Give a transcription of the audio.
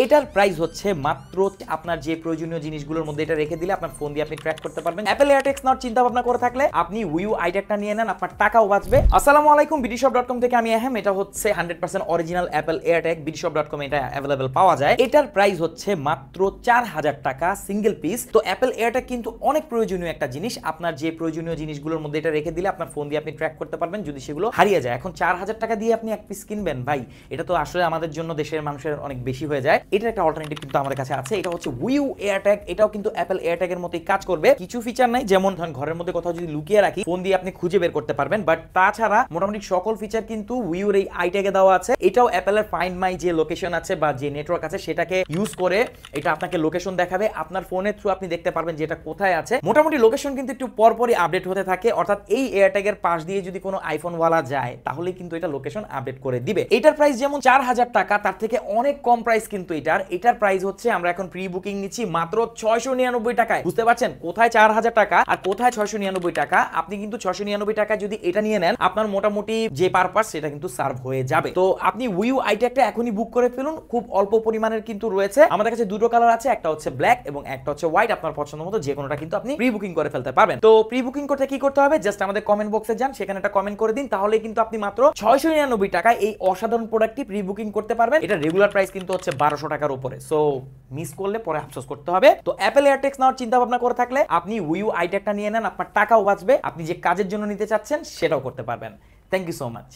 এটার প্রাইস হচ্ছে মাত্র আপনার যে প্রয়োজনীয় জিনিসগুলোর মধ্যে এটা রেখে দিলে আপনার ফোন দিয়ে আপনি ট্র্যাক করতে পারবেন। অ্যাপল এয়ারটেক্স নেওয়ার চিন্তা ভাবনা করে থাকলে আপনি উইউ আইট্যাগটা নিয়ে নেন, আপনার টাকাও বাঁচবে। আসসালামু আলাইকুম, বিডিশপ.কম থেকে আমি আহম। এটা হচ্ছে 100% অরিজিনাল অ্যাপল এয়ারট্যাগ। বিডিশপ.কম এটা অ্যাভেলেবল পাওয়া যায়। এটার প্রাইস হচ্ছে মাত্র 4000 টাকা সিঙ্গেল পিস। তো অ্যাপল এয়ারট্যাগ কিন্তু অনেক প্রয়োজনীয় একটা জিনিস। আপনার যে প্রয়োজনীয় জিনিসগুলোর মধ্যে এটা রেখে দিলে আপনার ফোন দিয়ে আপনি ট্র্যাক করতে পারবেন যদি সেগুলো হারিয়ে যায়। এখন 4000 টাকা দিয়ে আপনি এক পিস কিনবেন ভাই, এটা তো আসলে আমাদের জন্য দেশের মানুষের অনেক বেশি হয়ে যায়। এটা একটা অল্টারনেটিভ কিন্তু আমাদের কাছে আছে। এটা হচ্ছে উইউ এয়ারট্যাগ। এটাও কিন্তু অ্যাপল এয়ারট্যাগের মতোই কাজ করবে। কিছু ফিচার নাই, যেমন ধরেন ঘরের মধ্যে কোথাও যদি লুকিয়ে রাখি ফোন দিয়ে আপনি খুঁজে বের করতে পারবেন, বাট তাছাড়া মোটামুটি সকল ফিচার কিন্তু উইউর এই আইট্যাগে দেওয়া আছে। এটাও অ্যাপলের ফাইন্ড মাই যে লোকেশন আছে বা যে নেটওয়ার্ক আছে সেটাকে ইউজ করে এটা আপনাকে লোকেশন দেখাবে। আপনার ফোনের থ্রু আপনি দেখতে পারবেন যে এটা কোথায় আছে। মোটামুটি লোকেশন কিন্তু একটু পরপরই আপডেট হতে থাকে, অর্থাৎ এই এয়ারট্যাগের পাশ দিয়ে যদি কোনো আইফোন ওয়ালা যায় তাহলে কিন্তু এটা লোকেশন আপডেট করে দিবে। এটার প্রাইস যেমন 4000 টাকা, তার থেকে অনেক কম প্রাইস কিন্তু এটার প্রাইস হচ্ছে আমরা এখন প্রি বুকিং নিচ্ছি মাত্র 699 টাকায়। বুঝতে পারছেন কোথায় 4000 টাকা আর কোথায় 699 টাকা। আপনি কিন্তু 699 টাকা যদি এটা নিয়ে নেন আপনার মোটামুটি যে পারপাস সেটা কিন্তু সার্ভ হয়ে যাবে। তো আপনি উইউ আইট্যাগটা এখনই বুক করে ফেলুন। খুব অল্প পরিমাণের কিন্তু রয়েছে। আমাদের কাছে দুটো কালার আছে, একটা হচ্ছে ব্ল্যাক এবং একটা হচ্ছে হোয়াইট। আপনার পছন্দ মতো যে কোনোটা কিন্তু আপনি প্রি বুকিং করে ফেলতে পারবেন। তো প্রি বুকিং করতে কি করতে হবে, জাস্ট আমাদের কমেন্ট বক্সে যান, সেখানে একটা কমেন্ট করে দিন, তাহলে কিন্তু আপনি মাত্র 699 টাকায় এই অসাধারণ প্রোডাক্টটি প্রি বুকিং করতে পারবেন। এটা রেগুলার প্রাইস কিন্তু হচ্ছে 1200 টাকার উপরে। সো মিস করলে পরে আফসোস করতে হবে। তো অ্যাপল এয়ারটেক্স নেওয়ার চিন্তা ভাবনা করে থাকলে আপনি উইউ আইট্যাগটা নিয়ে নেন, আপনার টাকাও বাঁচবে, আপনি যে কাজের জন্য নিতে চাচ্ছেন সেটাও করতে পারবেন। Thank you so much.